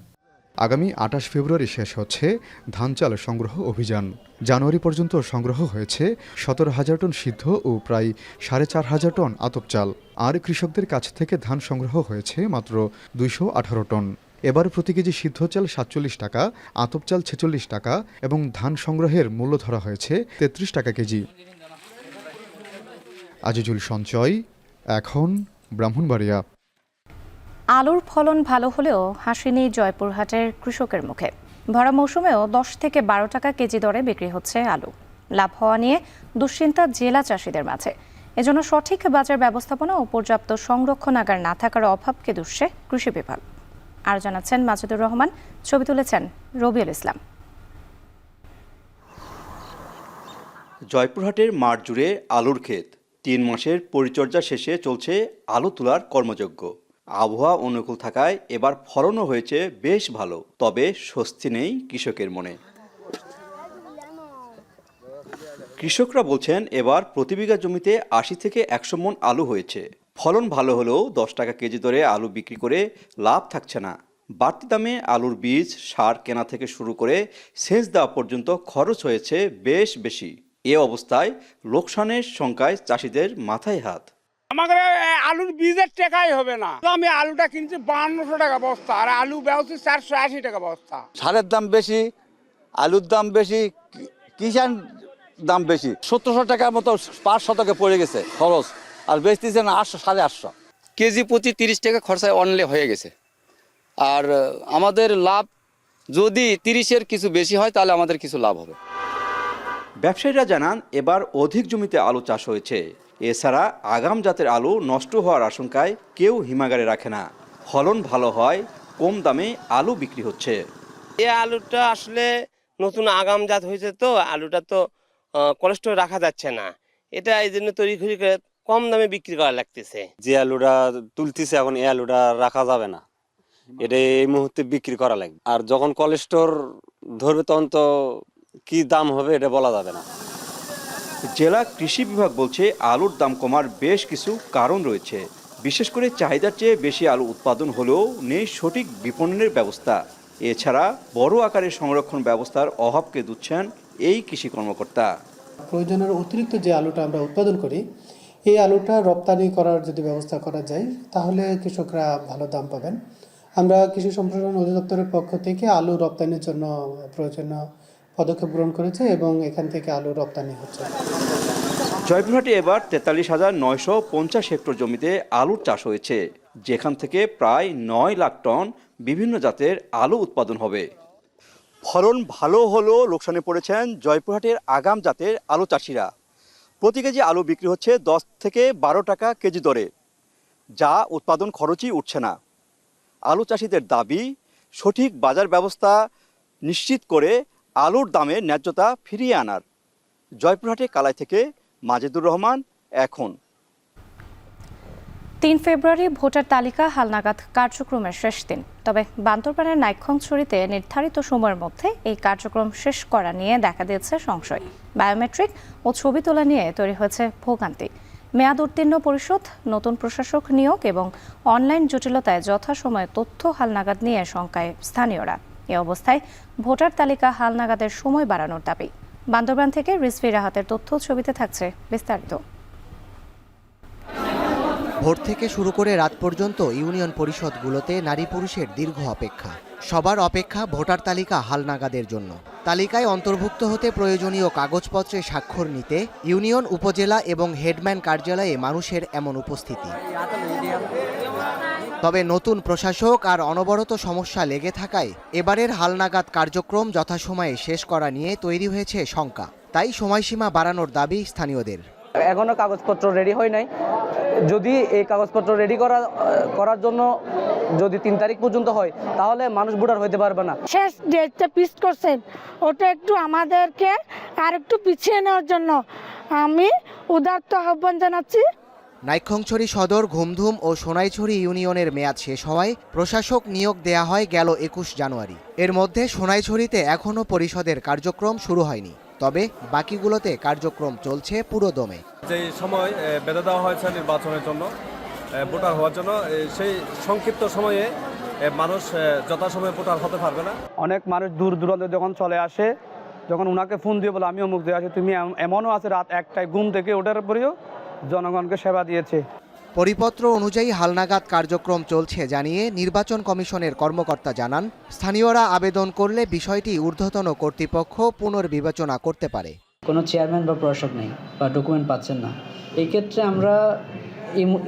আগামী 28 ফেব্রুয়ারি শেষ হচ্ছে ধান চাল সংগ্রহ অভিযান। জানুয়ারি পর্যন্ত সংগ্রহ হয়েছে 17,000 টন সিদ্ধ ও প্রায় 4,500 টন আতপ চাল। আর কৃষকদের কাছ থেকে ধান সংগ্রহ হয়েছে মাত্র 218 টন। এবার প্রতি কেজি সিদ্ধ চাল 47 টাকা, আতপ চাল 46 টাকা এবং ধান সংগ্রহের মূল্য ধরা হয়েছে 33 টাকা কেজি। আজিজুল সঞ্চয়, এখন ব্রাহ্মণবাড়িয়া। আলুর ফলন ভালো হলেও হাসি নেই জয়পুরহাটের কৃষকের মুখে। ভরা মৌসুমেও 10 থেকে 12 টাকা কেজি দরে বিক্রি হচ্ছে আলু। লাভ হওয়া নিয়ে দুশ্চিন্তা জেলা চাষিদের মাঝে। এজন্য সঠিক বাজার ব্যবস্থাপনা ও পর্যাপ্ত সংরক্ষণাগার না থাকার অভাবকে দুষছে কৃষি বিভাগ। আর জানাচ্ছেন মাজিদুর রহমান, ছবি তুলেছেন রবিউল ইসলাম। জয়পুরহাটের মাঠ জুড়ে আলুর ক্ষেত। 3 মাসের পরিচর্যা শেষে চলছে আলু তোলার কর্মযজ্ঞ। আবহাওয়া অনুকূল থাকায় এবার ফলনও হয়েছে বেশ ভালো, তবে স্বস্তি নেই কৃষকের মনে। কৃষকরা বলছেন এবার প্রতি বিঘা জমিতে 80 থেকে 100 মণ আলু হয়েছে। ফলন ভালো হলেও 10 টাকা কেজি দরে আলু বিক্রি করে লাভ থাকছে না। বাড়তি দামে আলুর বীজ, সার কেনা থেকে শুরু করে সেচ দেওয়া পর্যন্ত খরচ হয়েছে বেশ বেশি। এ অবস্থায় লোকসানের শঙ্কায় চাষিদের মাথায় হাত। আমাদের আলুর বীজের টাকাই হবে না। আমি আলুটা কিনছি 5200 টাকা বস্তা, আর আলু বেচছি 480 টাকা বস্তা। সারের দাম বেশি, আলুর দাম বেশি, কিষান দাম বেশি। 1700 টাকার মতো 5 শতকে পড়ে গেছে খরচ, আর বেচতেছেন 800, 850। কেজি প্রতি 30 টাকা খরচায় অনলে হয়ে গেছে। আর আমাদের লাভ যদি 30-এর কিছু বেশি হয় তাহলে আমাদের কিছু লাভ হবে। ব্যবসায়ীরা জানান এবার অধিক জমিতে আলু চাষ হয়েছে। এছাড়া আগাম জাতের আলু নষ্ট হওয়ার আশঙ্কায় কেউ হিমাগারে রাখে না। ফলন ভালো হয়, কম দামে আলু বিক্রি হচ্ছে। এই আলুটা আসলে নতুন আগাম জাত হয়েছে, তো আলুটা তো কোলেস্টোরে রাখা যাচ্ছে না। এটা এই জন্য তৈরি করে কম দামে বিক্রি করা লাগতেছে। যে আলুটা তুলতেছে এখন এই আলুটা রাখা যাবে না, এটা এই মুহূর্তে বিক্রি করা লাগবে। আর যখন কোলেস্টোর ধরবে তখন তো কি দাম হবে এটা বলা যাবে না। জেলা কৃষি বিভাগ বলছে আলুর দাম কমার বেশ কিছু কারণ রয়েছে। বিশেষ করে চাহিদার চেয়ে বেশি আলু উৎপাদন হলেও নেই সঠিক বিপণনের ব্যবস্থা। এছাড়া বড় আকারের সংরক্ষণ ব্যবস্থার অভাবকে দুচ্ছেন এই কৃষি কর্মকর্তা। প্রয়োজনের অতিরিক্ত যে আলুটা আমরা উৎপাদন করি, এই আলুটা রপ্তানি করার যদি ব্যবস্থা করা যায় তাহলে কৃষকরা ভালো দাম পাবেন। আমরা কৃষি সম্প্রসারণ অধিদপ্তরের পক্ষ থেকে আলু রপ্তানির জন্য প্রয়োজনীয় পদক্ষেপ গ্রহণ করেছে এবং এখান থেকে আলু রপ্তানি হচ্ছে। জয়পুরহাটে এবার 43,950 হেক্টর জমিতে আলুর চাষ হয়েছে, যেখান থেকে প্রায় 9 লাখ টন বিভিন্ন জাতের আলু উৎপাদন হবে। ফলন ভালো হলেও লোকসানে পড়েছেন জয়পুরহাটের আগাম জাতের আলু চাষিরা। প্রতি কেজি আলু বিক্রি হচ্ছে 10 থেকে 12 টাকা কেজি দরে, যা উৎপাদন খরচই উঠছে না। আলু চাষিদের দাবি সঠিক বাজার ব্যবস্থা নিশ্চিত করে আলুর দামে ন্যায্যতা ফিরিয়ে আনার। জয়পুরহাটে কালাই থেকে মাজিদুর রহমান, এখন। 3 ফেব্রুয়ারি ভোটার তালিকা হালনাগাদ কার্যক্রমের শেষ দিন। তবে বান্দরবানের নাইক্ষ্যংছড়িতে নির্ধারিত সময়ের মধ্যে এই কার্যক্রম শেষ করা নিয়ে দেখা দিয়েছে সংশয়। বায়োমেট্রিক ও ছবি তোলা নিয়ে তৈরি হয়েছে ভোগান্তি। মেয়াদ উত্তীর্ণ পরিষদ, নতুন প্রশাসক নিয়োগ এবং অনলাইন জটিলতায় যথাসময়ে তথ্য হালনাগাদ নিয়ে শঙ্কায় স্থানীয়রা। এ অবস্থায় ভোটার তালিকা হালনাগাদের সময় বাড়ানোর দাবি। বান্দরবান থেকে রিজভী রাহাতের তথ্য ছবিতে থাকছে বিস্তারিত। ভোর থেকে শুরু করে রাত পর্যন্ত ইউনিয়ন পরিষদগুলোতে নারী পুরুষের দীর্ঘ অপেক্ষা। সবার অপেক্ষা ভোটার তালিকা হালনাগাদের জন্য। তালিকায় অন্তর্ভুক্ত হতে প্রয়োজনীয় কাগজপত্রে স্বাক্ষর নিতে ইউনিয়ন, উপজেলা এবং হেডম্যান কার্যালয়ে মানুষের এমন উপস্থিতি। তবে নতুন প্রশাসক আর অনবরত সমস্যা লেগে থাকায় এবারের হালনাগাদ কার্যক্রম যথাসময়ে শেষ করা নিয়ে তৈরি হয়েছে শঙ্কা। তাই সময়সীমা বাড়ানোর দাবি স্থানীয়দের। এখনো কাগজপত্র রেডি হয় নাই। যদি এই কাগজপত্র রেডি করার জন্য যদি 3 তারিখ পর্যন্ত হয় তাহলে মানুষ ভোটার হইতে পারবে না। শেষ ডেটটা পিস করছেন, ওটা একটু আমাদেরকে আর একটু পিছিয়ে নেওয়ার জন্য আমি উদাত্ত আহ্বান জানাচ্ছি। নাইক্ষ্যংছড়ি সদর, ঘুমধুম ও সোনাইছড়ি ইউনিয়নের মেয়াদ শেষ হওয়ায় প্রশাসক নিয়োগ দেয়া হয় গেল 21 জানুয়ারি। এর মধ্যে সোনাইছড়িতে এখনও পরিষদের কার্যক্রম শুরু হয়নি, তবে বাকিগুলোতে কার্যক্রম চলছে পুরোদমে। যে সময় বেঁধে দেওয়া হয়েছে নির্বাচনের জন্য, ভোটার হওয়ার জন্য, সেই সংক্ষিপ্ত সময়ে মানুষ যথাসময়ে ভোটার হতে পারবে না। অনেক মানুষ দূর দূরান্তে যখন চলে আসে, যখন ওনাকে ফোন দিয়ে বলে আমি অমুক দিয়ে আসি, তুমি এমনও আছে রাত 1টায় ঘুম থেকে ওঠার পরেও জনগণকে সেবা দিয়েছে। পরিপত্র অনুযায়ী হালনাগাদ কার্যক্রম চলছে জানিয়ে নির্বাচন কমিশনের কর্মকর্তা জানান, স্থানীয়রা আবেদন করলে বিষয়টি ঊর্ধ্বতন কর্তৃপক্ষ পুনর্বিবেচনা করতে পারে। কোনো চেয়ারম্যান বা প্রশাসক নেই বা ডকুমেন্ট পাচ্ছেন না, এই ক্ষেত্রে আমরা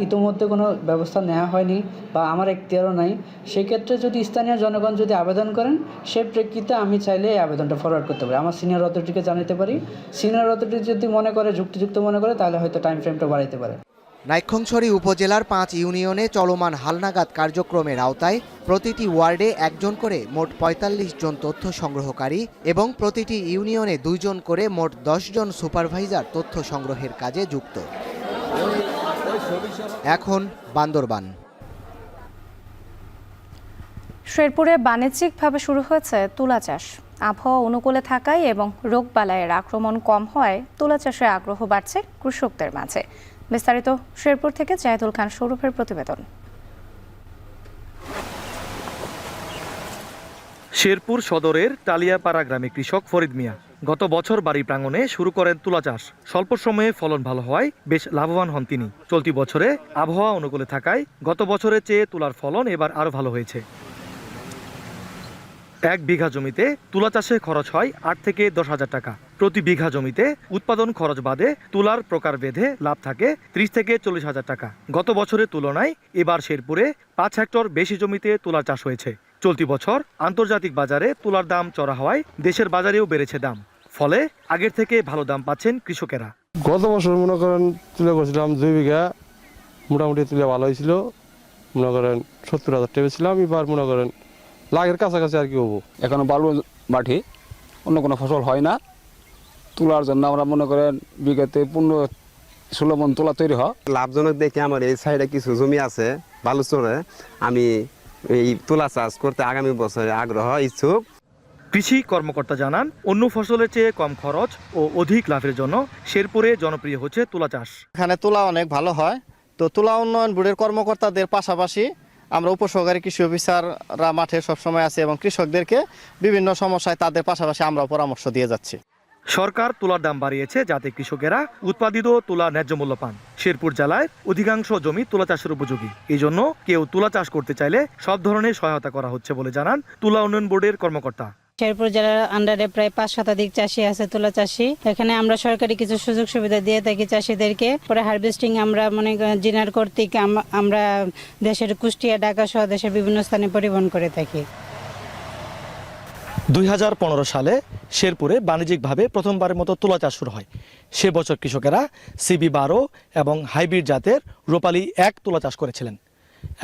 ইতিমধ্যে কোনো ব্যবস্থা নেওয়া হয়নি বা আমার এখতিয়ারও নাই। সেই ক্ষেত্রে যদি স্থানীয় জনগণ যদি আবেদন করেন, সেই প্রেক্ষিতে আমি চাইলে এই আবেদনটা ফরওয়ার্ড করতে পারি, আমার সিনিয়র অথরিটিকে জানাতে পারি। সিনিয়র অথরিটি যদি মনে করে যুক্তিযুক্ত মনে করে তাহলে হয়তো টাইম ফ্রেমটা বাড়াইতে পারে। নাইক্ষ্যংছড়ি উপজেলার 5 ইউনিয়নে চলমান হালনাগাদ কার্যক্রমের আওতায় প্রতিটি ওয়ার্ডে 1 জন করে মোট 45 জন তথ্য সংগ্রহকারী এবং প্রতিটি ইউনিয়নে 2 জন করে মোট 10 জন সুপারভাইজার তথ্য সংগ্রহের কাজে যুক্ত। এখন বান্দরবান। শেরপুরে বাণিজ্যিকভাবে শুরু হয়েছে তুলা চাষ। আবহাওয়া অনুকূলে থাকায় এবং রোগবালাইয়ের আক্রমণ কম হওয়ায় তুলা চাষে আগ্রহ বাড়ছে কৃষকদের মাঝে। বিস্তারিত শেরপুর থেকে জাহিদুল খান সৌরভের প্রতিবেদন। শেরপুর সদরের টালিয়াপাড়া গ্রামে কৃষক ফরিদ মিয়া গত বছর বাড়ি প্রাঙ্গণে শুরু করেন তুলা চাষ। স্বল্প সময়ে ফলন ভালো হওয়ায় বেশ লাভবান হন তিনি। চলতি বছরে আবহাওয়া অনুকূলে থাকায় গত বছরের চেয়ে তুলার ফলন এবার আরও ভালো হয়েছে। 1 বিঘা জমিতে তুলা চাষে খরচ হয় 8 থেকে 10 হাজার টাকা। প্রতি বিঘা জমিতে উৎপাদন খরচ বাদে তুলার প্রকার ভেদে লাভ থাকে 30 থেকে 40 হাজার টাকা। গত বছরের তুলনায় এবার শেরপুরে 5 হেক্টর বেশি জমিতে তুলা চাষ হয়েছে। চলতি বছর আন্তর্জাতিক বাজারে তুলার দাম চড়া হওয়ায় দেশের বাজারেও বেড়েছে দাম, ফলে আগের থেকে ভালো দাম পাচ্ছেন কৃষকেরা। গত বছর মনে করেন তুলে করছিলাম 2 বিঘা, মোটামুটি তুলে ভালো হয়েছিল, মনে করেন 70,000 টাকা ছিলাম। এবার মনে করেন লাগের কাছাকাছি আর কি হবো। এখনো বালু মাটি, অন্য কোনো ফসল হয় না। তুলার জন্য আমরা মনে করেন বিঘাতে 15-16 মণ তুলা তৈরি হয়। লাভজনক দেখে আমার এই সাইডে কিছু জমি আছে বালুচরে, আমি এই তুলা চাষ করতে আগামী বছরে আগ্রহ ইচ্ছুক। কৃষি কর্মকর্তা জানান, অন্য ফসলের চেয়ে কম খরচ ও অধিক লাভের জন্য শেরপুরে জনপ্রিয় হচ্ছে তুলা চাষ। এখানে তুলা অনেক ভালো হয়, তো তুলা উন্নয়ন বোর্ডের কর্মকর্তাদের পাশাপাশি আমরা উপসহকারী কৃষি অফিসাররা মাঠে সবসময় আছে এবং কৃষকদেরকে বিভিন্ন সমস্যায় তাদের পাশাপাশি আমরা পরামর্শ দিয়ে যাচ্ছি। সরকার তুলার দাম বাড়িয়েছে যাতে কৃষকেরা উৎপাদিত তুলা ন্যায্য মূল্য পান। শেরপুর জেলায় অধিকাংশ জমি তুলা চাষের উপযোগী, এই জন্য কেউ তুলা চাষ করতে চাইলে সব ধরনের সহায়তা করা হচ্ছে বলে জানান তুলা উন্নয়ন বোর্ডের কর্মকর্তা। শেরপুর জেলার আন্ডারে প্রায় 5 শতাধিক চাষি আছে তুলা চাষি। এখানে আমরা সরকারি কিছু সুযোগ সুবিধা দিয়ে থাকি চাষিদেরকে। পরে হারভেস্টিং আমরা মনে জিনার কর্তৃক আমরা দেশের কুষ্টিয়া, ঢাকা সহ দেশের বিভিন্ন স্থানে পরিবহন করে থাকি। 2015 সালে শেরপুরে বাণিজ্যিকভাবে প্রথমবারের মতো তুলা চাষ শুরু হয়। সে বছর কৃষকেরা CB12 এবং হাইব্রিড জাতের রূপালী 1 তুলা চাষ করেছিলেন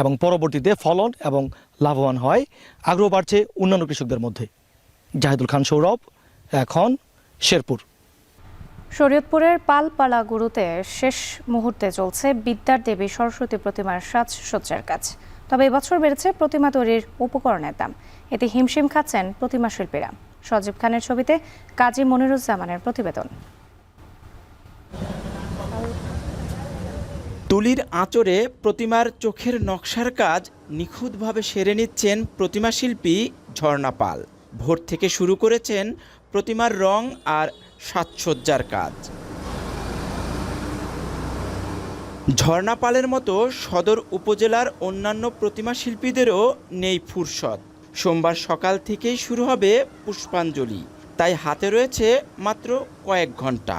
এবং পরবর্তীতে ফলন এবং লাভবান হয় আগ্রহ বাড়ছে অন্যান্য কৃষকদের মধ্যে। জাহিদুল খান সৌরভ, এখন শেরপুর। শরীয়তপুরের পালপালা গুরুতে শেষ মুহূর্তে চলছে বিদ্যার দেবী সরস্বতী প্রতিমার সাজসজ্জার কাজ। তবে এবছর বেড়েছে প্রতিমা তৈরির উপকরণের দাম, এতে হিমশিম খাচ্ছেন প্রতিমা শিল্পীরা। সজীব খানের ছবিতে কাজী মনিরুজ্জামানের প্রতিবেদন। তুলির আঁচড়ে প্রতিমার চোখের নকশার কাজ নিখুঁতভাবে সেরে নিচ্ছেন প্রতিমা শিল্পী ঝর্ণা পাল। ভোর থেকে শুরু করেছেন প্রতিমার রং আর সাজসজ্জার কাজ। ঝর্ণা পালের মতো সদর উপজেলার অন্যান্য প্রতিমা শিল্পীদেরও নেই ফুরসত। সোমবার সকাল থেকেই শুরু হবে পুষ্পাঞ্জলি, তাই হাতে রয়েছে মাত্র কয়েক ঘন্টা।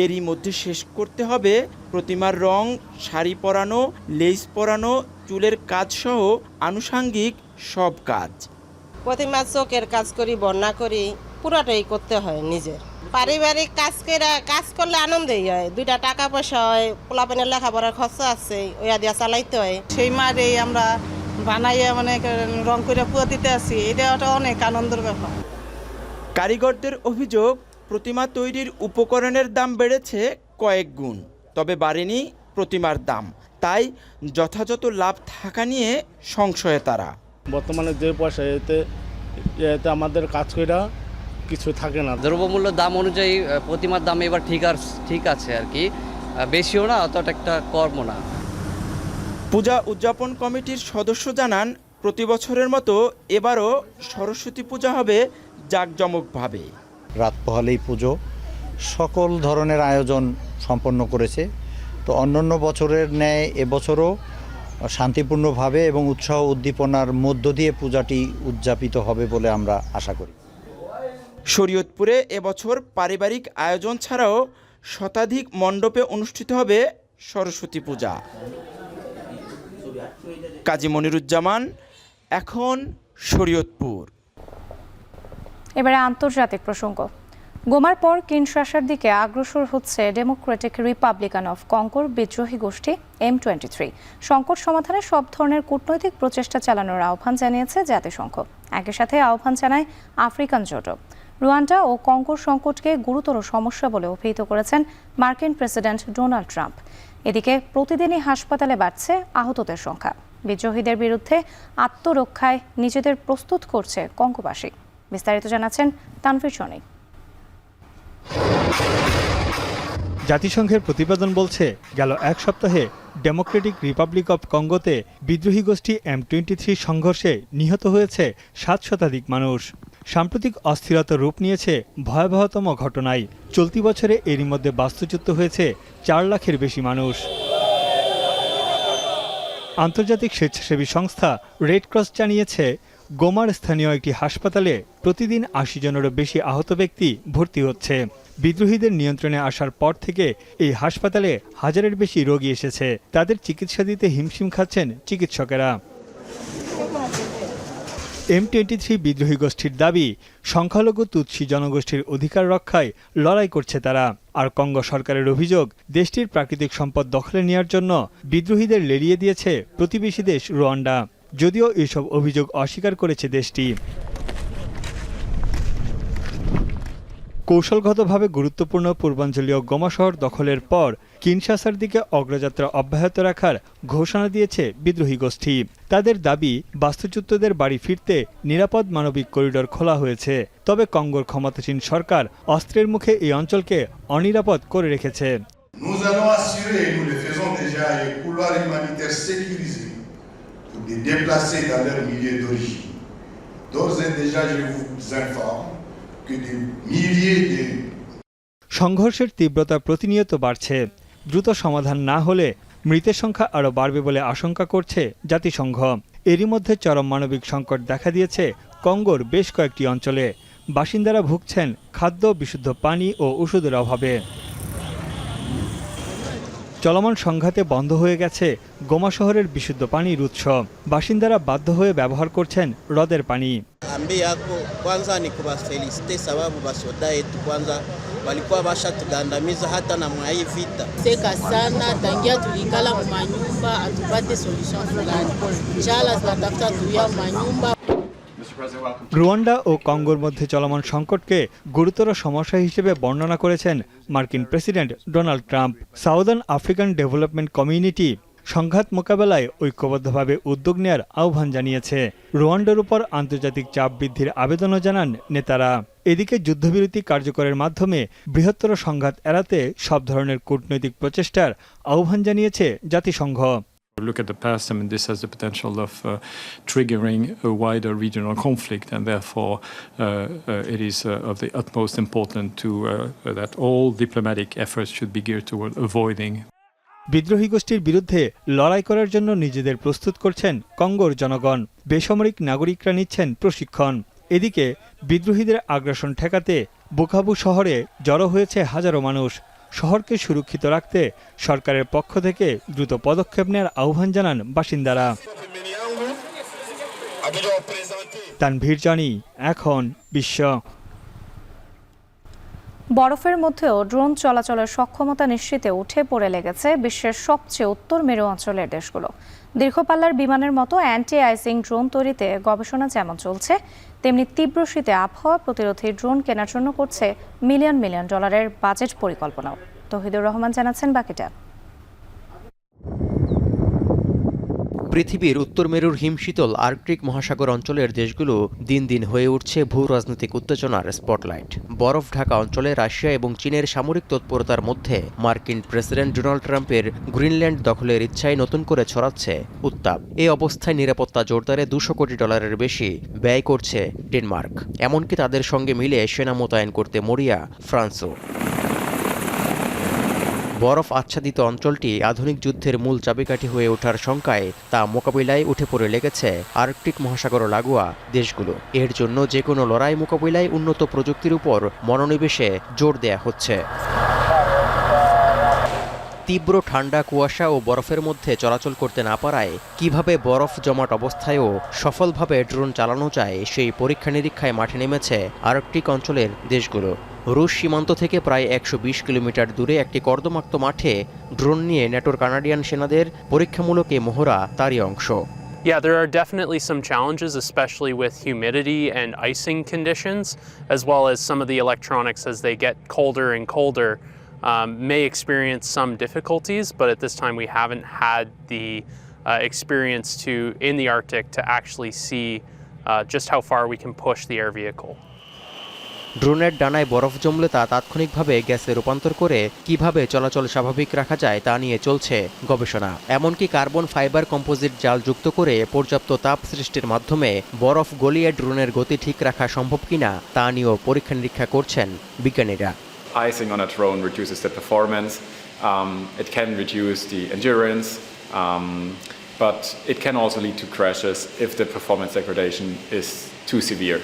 এরই মধ্যে শেষ করতে হবে প্রতিমার রং, শাড়ি পরানো, লেস পরানো, চুলের কাজসহ আনুষাঙ্গিক সব কাজ। প্রতিমার চোখের কাজ করি, বর্ণনা করি, পুরাটাই করতে হয় নিজের। পারিবারিক কাজ করলে আনন্দই হয়, 2টা টাকা পয়সা হয়, পোলাপানের লেখাপড়ার খরচা আছে, ওইয়া দিয়া চালাইতে হয়। সেই মারে আমরা বানাইয়া মানে রং করে পুয়া দিতে আসি, এটা একটা অনেক আনন্দের ব্যাপার। কারিগরদের অভিযোগ, প্রতিমা তৈরির উপকরণের দাম বেড়েছে কয়েক গুণ, তবে বাড়েনি প্রতিমার দাম। তাই যথাযথ লাভ থাকা নিয়ে সংশয়ে তারা। বর্তমানে যে পয়সা এতে আমাদের কাজ কইরা কিছু থাকে না। দ্রব্যমূল্য দাম অনুযায়ী প্রতিমার দাম এবার ঠিক আছে আর কি, বেশিও না অতটা একটা কমও না। পূজা উদযাপন কমিটির সদস্য জানান, প্রতি বছরের মতো এবারও সরস্বতী পূজা হবে জাঁকজমকভাবে। রাত পোহালেই পুজো, সকল ধরনের আয়োজন সম্পন্ন করেছে। তো অন্যান্য বছরের ন্যায় এবছরও শান্তিপূর্ণভাবে এবং উৎসাহ উদ্দীপনার মধ্য দিয়ে পূজাটি উদযাপিত হবে বলে আমরা আশা করি। শরীয়তপুরে এবছর পারিবারিক আয়োজন ছাড়াও শতাধিক মণ্ডপে অনুষ্ঠিত হবে সরস্বতী পূজা। কাজী মনিরুজ্জামান, এখন শরীয়তপুর। এবারে আন্তর্জাতিক প্রসঙ্গ। গোমার পর কিনশাসার দিকে অগ্রসর হচ্ছে ডেমোক্রেটিক রিপাবলিকান অফ কঙ্গোর বিদ্রোহী গোষ্ঠী M23। সংকট সমাধানে সব ধরনের কূটনৈতিক প্রচেষ্টা চালানোর আহ্বান জানিয়েছে জাতিসংঘ। একই সাথে আহ্বান জানায় আফ্রিকান জোটও। রুয়ান্ডা ও কঙ্গোর সংকটকে গুরুতর সমস্যা বলে অভিহিত করেছেন মার্কিন প্রেসিডেন্ট ডোনাল্ড ট্রাম্প। এদিকে প্রতিদিনই হাসপাতালে বাড়ছে আহতদের সংখ্যা। বিদ্রোহীদের বিরুদ্ধে আত্মরক্ষায় নিজেদের প্রস্তুত করছে কঙ্গোবাসী। বিস্তারিত জানাচ্ছেন তানভীর সনি। জাতিসংঘের প্রতিবেদন বলছে, গেল এক সপ্তাহে ডেমোক্রেটিক রিপাবলিক অব কঙ্গোতে বিদ্রোহী গোষ্ঠী M23 সংঘর্ষে নিহত হয়েছে 7 শতাধিক মানুষ। সাম্প্রতিক অস্থিরতা রূপ নিয়েছে ভয়াবহতম ঘটনায়। চলতি বছরে এরই মধ্যে বাস্তুচ্যুত হয়েছে 4 লাখের বেশি মানুষ। আন্তর্জাতিক স্বেচ্ছাসেবী সংস্থা রেড ক্রস জানিয়েছে, গোমার স্থানীয় একটি হাসপাতালে প্রতিদিন 80 জনেরও বেশি আহত ব্যক্তি ভর্তি হচ্ছে। বিদ্রোহীদের নিয়ন্ত্রণে আসার পর থেকে এই হাসপাতালে হাজারের বেশি রোগী এসেছে। তাদের চিকিৎসা দিতে হিমশিম খাচ্ছেন চিকিৎসকেরা। M23 বিদ্রোহী গোষ্ঠীর দাবি, সংখ্যালঘু তুৎসী জনগোষ্ঠীর অধিকার রক্ষায় লড়াই করছে তারা। আর কঙ্গো সরকারের অভিযোগ, দেশটির প্রাকৃতিক সম্পদ দখলে নেওয়ার জন্য বিদ্রোহীদের লেলিয়ে দিয়েছে প্রতিবেশী দেশ রুয়ান্ডা। যদিও এসব অভিযোগ অস্বীকার করেছে দেশটি। কৌশলগতভাবে গুরুত্বপূর্ণ পূর্বাঞ্চলীয় গোমা শহর দখলের পর কিনশাসার দিকে অগ্রযাত্রা অব্যাহত রাখার ঘোষণা দিয়েছে বিদ্রোহী গোষ্ঠী। তাদের দাবি, বাস্তুচ্যুতদের বাড়ি ফিরতে নিরাপদ মানবিক করিডোর খোলা হয়েছে। তবে কঙ্গোর ক্ষমতাসীন সরকার অস্ত্রের মুখে এই অঞ্চলকে অনিরাপদ করে রেখেছে। Nous allons assurer, et nous le faisons déjà, un couloir humanitaire sécurisé pour les déplacer dans leur milieu d'origine. D'ores et déjà, je vous informe que des milliers de সংঘর্ষের তীব্রতা প্রতিনিয়ত বাড়ছে। দ্রুত সমাধান না হলে মৃতের সংখ্যা আরও বাড়বে বলে আশঙ্কা করছে জাতিসংঘ। এরই মধ্যে চরম মানবিক সংকট দেখা দিয়েছে কঙ্গোর বেশ কয়েকটি অঞ্চলে। বাসিন্দারা ভুগছেন খাদ্য, বিশুদ্ধ পানি ও ওষুধের অভাবে। চলমান সংঘাতে বন্ধ হয়ে গেছে গোমা শহরের বিশুদ্ধ পানির উৎস। বাসিন্দারা বাধ্য হয়ে ব্যবহার করছেন হ্রদের পানি। Kwanza ni kuwafelicite sababu basoda yetu kwanza walikuwa bashatugandamiza hata na mwa hii vita. Seka sana tangia tulikala mu manyumba atupate solution fulani. Njala zinatafuta tuya manyumba. Rwanda ও কঙ্গোর মধ্যে চলমান সংকটকে গুরুতর সমস্যা হিসেবে বর্ণনা করেছেন মার্কিন president Donald Trump. Southern African Development Community সংঘাত মোকাবেলায় ঐক্যবদ্ধভাবে উদ্যোগ নেয়ার আহ্বান জানিয়েছে। রুয়ান্ডার উপর আন্তর্জাতিক চাপ বৃদ্ধির আবেদনও জানান নেতারা। এদিকে যুদ্ধবিরতি কার্যকরের মাধ্যমে বৃহত্তর সংঘাত এড়াতে সব ধরনের কূটনৈতিক প্রচেষ্টার আহ্বান জানিয়েছে জাতিসংঘ। Look at the past, I mean, this has the potential of triggering a wider regional conflict, and therefore it is of the utmost importance that all diplomatic efforts should be geared toward avoiding. বিদ্রোহী গোষ্ঠীর বিরুদ্ধে লড়াই করার জন্য নিজেদের প্রস্তুত করছেন কঙ্গোর জনগণ। বেসামরিক নাগরিকরা নিচ্ছেন প্রশিক্ষণ। এদিকে বিদ্রোহীদের আগ্রাসন ঠেকাতে বুকাভু শহরে জড়ো হয়েছে হাজারো মানুষ। শহরকে সুরক্ষিত রাখতে সরকারের পক্ষ থেকে দ্রুত পদক্ষেপ নেওয়ার আহ্বান জানান বাসিন্দারা। তানভীর জনি, এখন বিশ্ব। বরফের মধ্যেও ড্রোন চলাচলের সক্ষমতা নিশ্চিতে উঠে পড়ে লেগেছে বিশ্বের সবচেয়ে উত্তর মেরু অঞ্চলের দেশগুলো। দীর্ঘপাল্লার বিমানের মতো অ্যান্টি আইসিং ড্রোন তৈরিতে গবেষণা যেমন চলছে, তেমনি তীব্র শীতে আবহাওয়া প্রতিরোধী ড্রোন কেনার জন্য করছে মিলিয়ন মিলিয়ন ডলারের বাজেট পরিকল্পনাও। তৌহিদুর রহমান জানাচ্ছেন বাকিটা। পৃথিবীর উত্তর মেরুর হিমশীতল আর্কটিক মহাসাগর অঞ্চলের দেশগুলো দিন দিন হয়ে উঠছে ভূ রাজনৈতিক উত্তেজনার স্পটলাইট। বরফ ঢাকা অঞ্চলে রাশিয়া এবং চীনের সামরিক তৎপরতার মধ্যে মার্কিন প্রেসিডেন্ট ডোনাল্ড ট্রাম্পের গ্রিনল্যান্ড দখলের ইচ্ছায় নতুন করে ছড়াচ্ছে উত্তাপ। এই অবস্থায় নিরাপত্তা জোরদারে $200 কোটি বেশি ব্যয় করছে ডেনমার্ক। এমনকি তাদের সঙ্গে মিলে সেনা মোতায়েন করতে মরিয়া ফ্রান্সও। বরফ আচ্ছাদিত অঞ্চলটি আধুনিক যুদ্ধের মূল চাবিকাঠি হয়ে ওঠার শঙ্কায় তা মোকাবিলায় উঠে পড়ে লেগেছে আর্কটিক মহাসাগর লাগোয়া দেশগুলো। এর জন্য যে কোনো লড়াই মোকাবিলায় উন্নত প্রযুক্তির উপর মনোনিবেশে জোর দেয়া হচ্ছে। তীব্র ঠান্ডা, কুয়াশা ও বরফের মধ্যে চলাচল করতে না পারায় কিভাবে বরফ জমাট অবস্থায়ও সফলভাবে ড্রোন চালানো যায় সেই পরীক্ষা নিরীক্ষায় মাঠে নেমেছে আর্কটিক অঞ্চলের দেশগুলো। রুশ সীমান্ত থেকে প্রায় 120 কিলোমিটার দূরে একটি কর্দমাক্ত মাঠে ড্রোন নিয়ে ন্যাটোর কানাডিয়ান সেনাদের পরীক্ষামূলক এ মহড়া তারই অংশ। Yeah, there are definitely some challenges, especially with humidity and icing conditions, as well as some of the electronics as they get colder and colder may experience some difficulties, but at this time we haven't had the experience in the Arctic to actually see just how far we can push the air vehicle. ড্রোনের ডানায় বরফ জমলে তা তাৎক্ষণিকভাবে গ্যাসে রূপান্তর করে কিভাবে চলাচল স্বাভাবিক রাখা যায় তা নিয়ে চলছে গবেষণা। এমনকি কার্বন ফাইবার কম্পোজিট জাল যুক্ত করে পর্যাপ্ত তাপ সৃষ্টির মাধ্যমে বরফ গলিয়ে ড্রোনের গতি ঠিক রাখা সম্ভব কিনা তা নিয়েও পরীক্ষা নিরীক্ষা করছেন বিজ্ঞানীরা। Icing on a drone reduces the performance. It can reduce the endurance, but it can also lead to crashes if the performance degradation is too severe.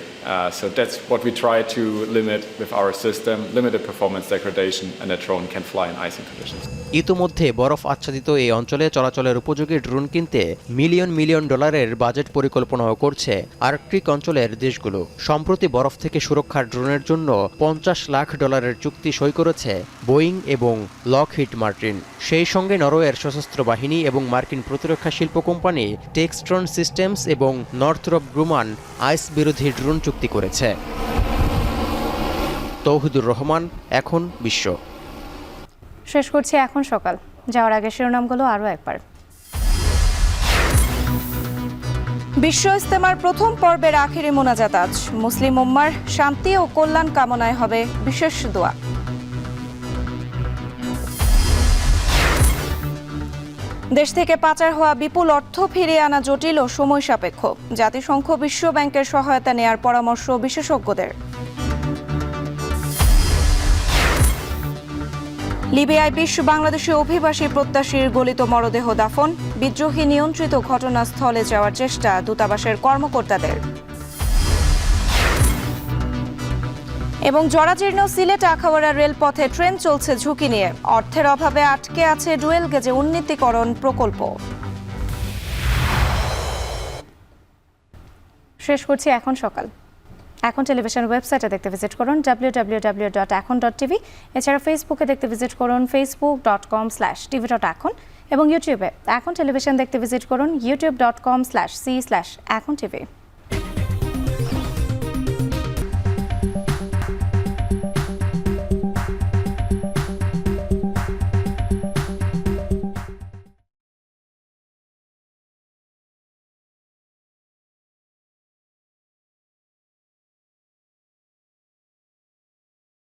So that's what we try to limit with our system, limited performance degradation, and a drone can fly in icing conditions. ইতোমধ্যে বরফ আচ্ছাদিত এই অঞ্চলে চলাচলের উপযোগী drone কিনতে million million ডলারের budget পরিকল্পনাও করছে আর্কটিক অঞ্চলের দেশগুলো। সম্প্রতি বরফ থেকে সুরক্ষার ড্রোনের জন্য $50 লাখ চুক্তি সই করেছে বোয়িং এবং লকহিড মার্টিন। সেই সঙ্গে নরওয়ের সশস্ত্র বাহিনী এবং মার্কিন প্রতিরক্ষা শিল্প কোম্পানি টেক্সট্রন সিস্টেমস এবং নর্থরপ গ্রুমান আইস বিরোধী ড্রোন চুক্তি করেছে। তৌহিদুর রহমান, এখন বিশ্ব। শেষ করছি এখন সকাল। যাওয়ার আগে শিরোনামগুলো আরও একবার। বিশ্ব ইজতেমার প্রথম পর্বের আখেরি মোনাজাত আজ। মুসলিম উম্মার শান্তি ও কল্যাণ কামনায় হবে বিশেষ দোয়া। দেশ থেকে পাচার হওয়া বিপুল অর্থ ফিরিয়ে আনা জটিল ও সময় সাপেক্ষ। জাতিসংঘ বিশ্ব ব্যাংকের সহায়তা নেয়ার পরামর্শ বিশেষজ্ঞদের। লিবিয়ায় 20 বাংলাদেশি অভিবাসী প্রত্যাশীর গলিত মরদেহ দাফন। বিদ্রোহী নিয়ন্ত্রিত ঘটনাস্থলে যাওয়ার চেষ্টা দূতাবাসের কর্মকর্তাদের। এবং জরাজীর্ণ সিলেট আখাউড়া রেলপথে ট্রেন চলছে ঝুঁকি নিয়ে। অর্থের অভাবে আটকে আছে ডুয়েল গেজে উন্নীতকরণ প্রকল্প। শেষ করছি এখন সকাল। এখন টেলিভিশন ওয়েবসাইটে দেখতে ভিজিট করুন www.ekon.tv। এছাড়া ফেসবুকে দেখতে ভিজিট করুন facebook.com/tv.ekon এবং ইউটিউবে এখন টেলিভিশন দেখতে ভিজিট করুন youtube.com/c/ekontv।